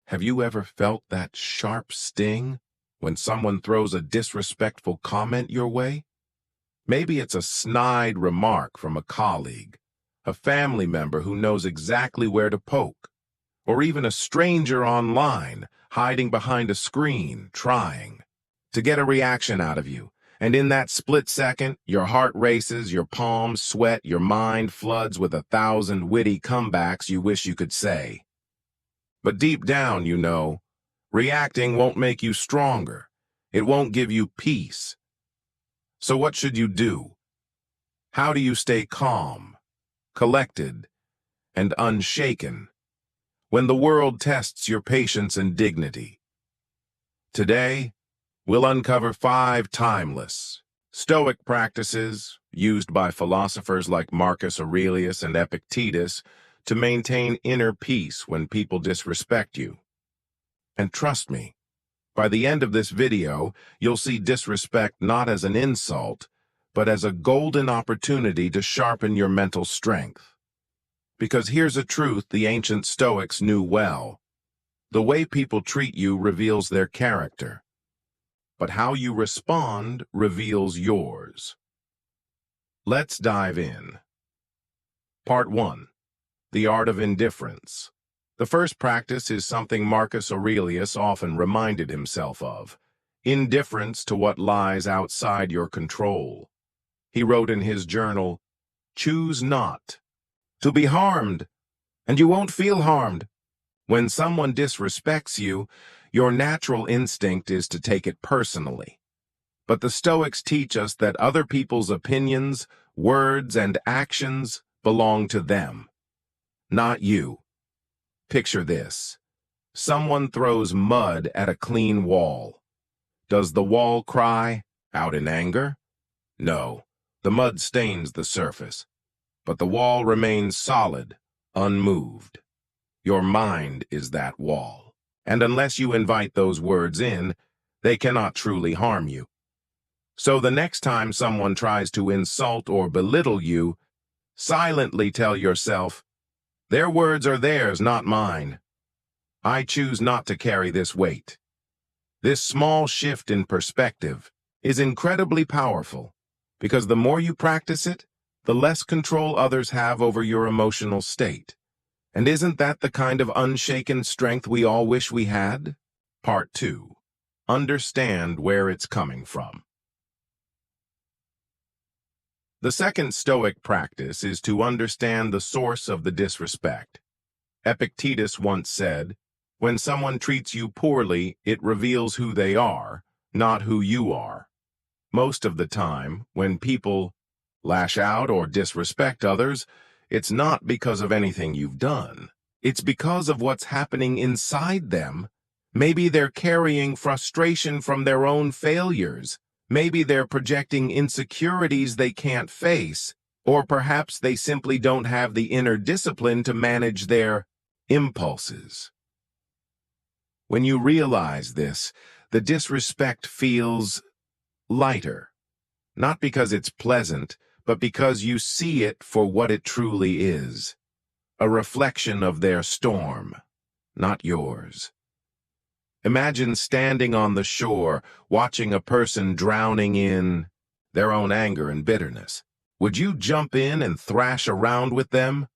Have you ever felt that sharp sting when someone throws a disrespectful comment your way? Maybe it's a snide remark from a colleague, a family member who knows exactly where to poke, or even a stranger online hiding behind a screen trying to get a reaction out of you. And in that split second, your heart races, your palms sweat, your mind floods with 1,000 witty comebacks you wish you could say. But deep down, you know, reacting won't make you stronger. It won't give you peace. So what should you do? How do you stay calm, collected, and unshaken when the world tests your patience and dignity? Today, we'll uncover 5 timeless, Stoic practices used by philosophers like Marcus Aurelius and Epictetus to maintain inner peace when people disrespect you. And trust me, by the end of this video, you'll see disrespect not as an insult, but as a golden opportunity to sharpen your mental strength. Because here's a truth the ancient Stoics knew well. The way people treat you reveals their character, but how you respond reveals yours. Let's dive in. Part 1. The Art of Indifference. The first practice is something Marcus Aurelius often reminded himself of: indifference to what lies outside your control. He wrote in his journal, "Choose not to be harmed, and you won't feel harmed." When someone disrespects you, your natural instinct is to take it personally. But the Stoics teach us that other people's opinions, words, and actions belong to them, not you. Picture this. Someone throws mud at a clean wall. Does the wall cry out in anger? No, the mud stains the surface, but the wall remains solid, unmoved. Your mind is that wall, and unless you invite those words in, they cannot truly harm you. So the next time someone tries to insult or belittle you, silently tell yourself, "Their words are theirs, not mine. I choose not to carry this weight." This small shift in perspective is incredibly powerful, because the more you practice it, the less control others have over your emotional state. And isn't that the kind of unshaken strength we all wish we had? Part 2. Understand where it's coming from. The second Stoic practice is to understand the source of the disrespect. Epictetus once said, "When someone treats you poorly, it reveals who they are, not who you are." Most of the time, when people lash out or disrespect others, it's not because of anything you've done. It's because of what's happening inside them. Maybe they're carrying frustration from their own failures. Maybe they're projecting insecurities they can't face, or perhaps they simply don't have the inner discipline to manage their impulses. When you realize this, the disrespect feels lighter, not because it's pleasant, but because you see it for what it truly is, a reflection of their storm, not yours. Imagine standing on the shore, watching a person drowning in their own anger and bitterness. Would you jump in and thrash around with them?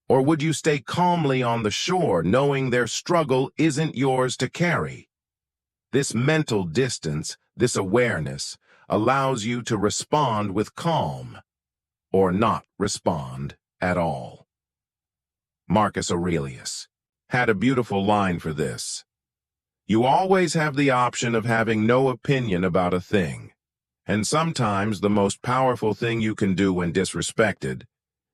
Or would you stay calmly on the shore, knowing their struggle isn't yours to carry? This mental distance, this awareness, allows you to respond with calm, or not respond at all. Marcus Aurelius had a beautiful line for this. You always have the option of having no opinion about a thing, and sometimes the most powerful thing you can do when disrespected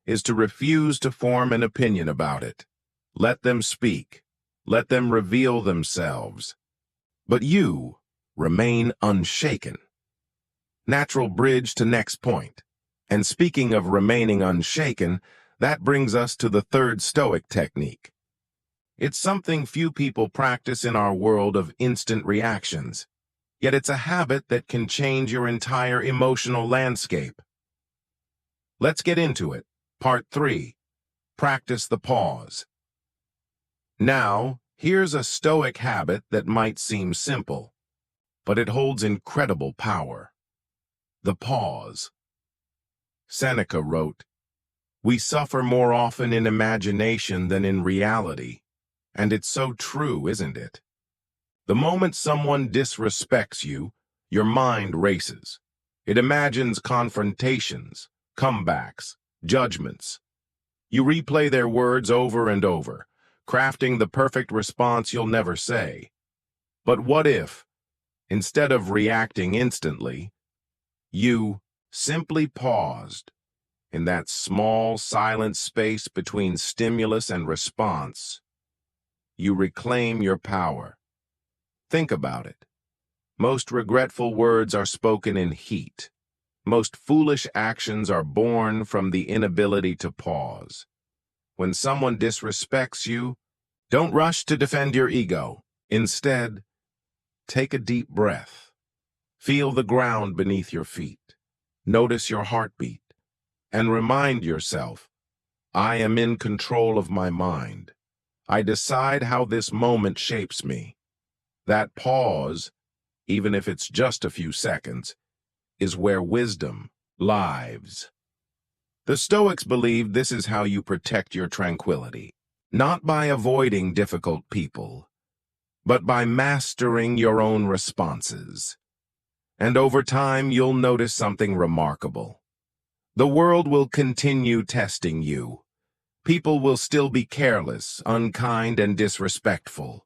is to refuse to form an opinion about it. Let them speak. Let them reveal themselves. But you remain unshaken. Natural bridge to next point. And speaking of remaining unshaken, that brings us to the third Stoic technique. It's something few people practice in our world of instant reactions, yet it's a habit that can change your entire emotional landscape. Let's get into it. Part 3. Practice the pause. Now, Here's a Stoic habit that might seem simple, but it holds incredible power. The pause. Seneca wrote, "We suffer more often in imagination than in reality." And it's so true, isn't it? The moment someone disrespects you, your mind races. It imagines confrontations, comebacks, judgments. You replay their words over and over, crafting the perfect response you'll never say. But what if, instead of reacting instantly, you simply paused in that small, silent space between stimulus and response? You reclaim your power. Think about it. Most regretful words are spoken in heat. Most foolish actions are born from the inability to pause. When someone disrespects you, don't rush to defend your ego. Instead, take a deep breath. Feel the ground beneath your feet. Notice your heartbeat. And remind yourself, I am in control of my mind. I decide how this moment shapes me. That pause, even if it's just a few seconds, is where wisdom lives. The Stoics believed this is how you protect your tranquility, not by avoiding difficult people, but by mastering your own responses. And over time, you'll notice something remarkable. The world will continue testing you. People will still be careless, unkind, and disrespectful.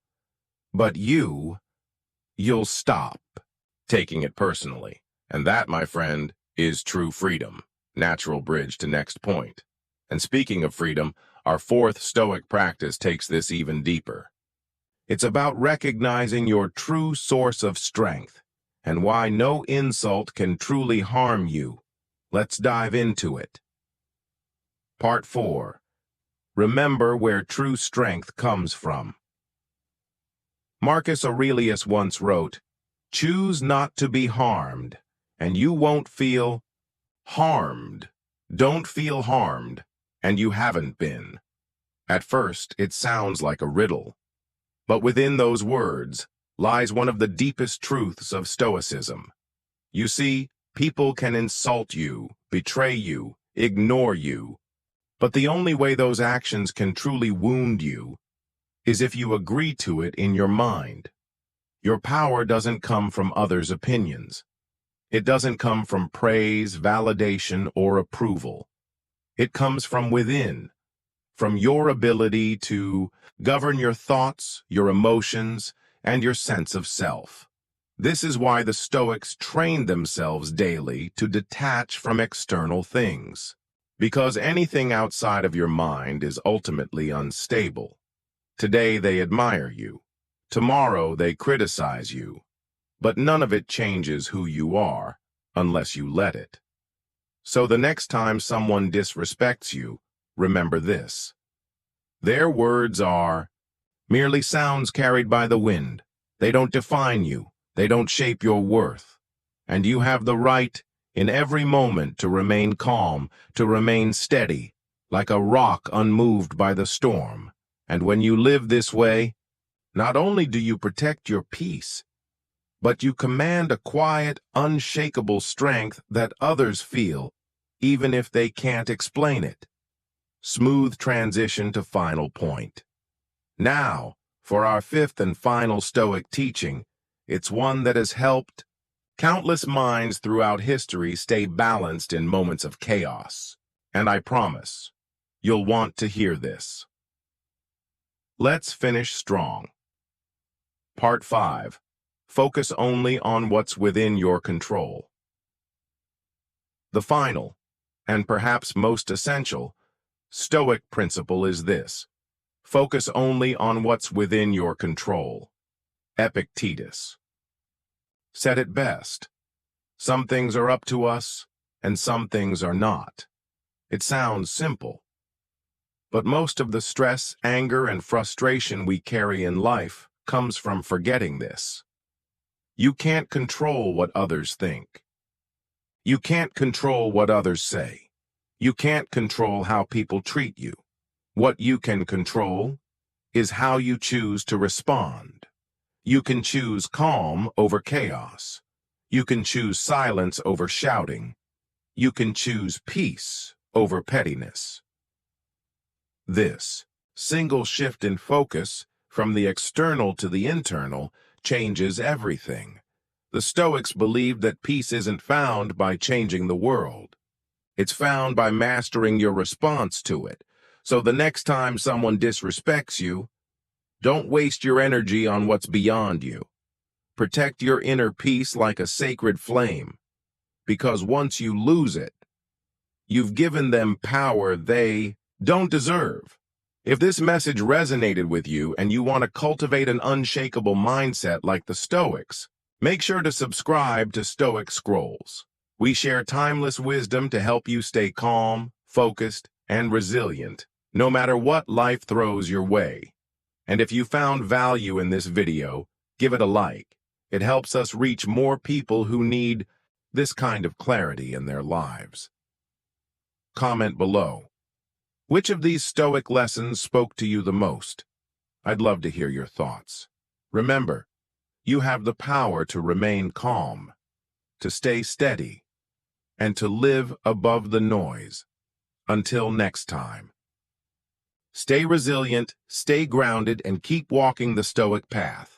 But you'll stop taking it personally. And that, my friend, is true freedom. Natural bridge to next point. And speaking of freedom, our fourth Stoic practice takes this even deeper. It's about recognizing your true source of strength and why no insult can truly harm you. Let's dive into it. Part 4. Remember where true strength comes from. Marcus Aurelius once wrote, "Choose not to be harmed, and you won't feel harmed. Don't feel harmed, and you haven't been." At first, it sounds like a riddle, but within those words lies one of the deepest truths of Stoicism. You see, people can insult you, betray you, ignore you, but the only way those actions can truly wound you is if you agree to it in your mind. Your power doesn't come from others' opinions. It doesn't come from praise, validation, or approval. It comes from within, from your ability to govern your thoughts, your emotions, and your sense of self. This is why the Stoics trained themselves daily to detach from external things, because anything outside of your mind is ultimately unstable. Today they admire you. Tomorrow they criticize you. But none of it changes who you are, unless you let it. So the next time someone disrespects you, remember this. Their words are merely sounds carried by the wind. They don't define you. They don't shape your worth. And you have the right, in every moment, to remain calm, to remain steady, like a rock unmoved by the storm. And when you live this way, not only do you protect your peace, but you command a quiet, unshakable strength that others feel, even if they can't explain it. Smooth transition to final point. Now, for our fifth and final Stoic teaching, it's one that has helped countless minds throughout history stay balanced in moments of chaos. And I promise, you'll want to hear this. Let's finish strong. Part 5. Focus only on what's within your control. The final, and perhaps most essential, Stoic principle is this. Focus only on what's within your control. Epictetus said it best. Some things are up to us, and some things are not. It sounds simple, but most of the stress, anger, and frustration we carry in life comes from forgetting this. You can't control what others think. You can't control what others say. You can't control how people treat you. What you can control is how you choose to respond. You can choose calm over chaos. You can choose silence over shouting. You can choose peace over pettiness. This single shift in focus from the external to the internal changes everything. The Stoics believed that peace isn't found by changing the world. It's found by mastering your response to it. So the next time someone disrespects you, don't waste your energy on what's beyond you. Protect your inner peace like a sacred flame, because once you lose it, you've given them power they don't deserve. If this message resonated with you and you want to cultivate an unshakable mindset like the Stoics, make sure to subscribe to Stoic Scrolls. We share timeless wisdom to help you stay calm, focused, and resilient, no matter what life throws your way. And if you found value in this video, give it a like. It helps us reach more people who need this kind of clarity in their lives. Comment below. Which of these Stoic lessons spoke to you the most? I'd love to hear your thoughts. Remember, you have the power to remain calm, to stay steady, and to live above the noise. Until next time. Stay resilient, stay grounded, and keep walking the Stoic path.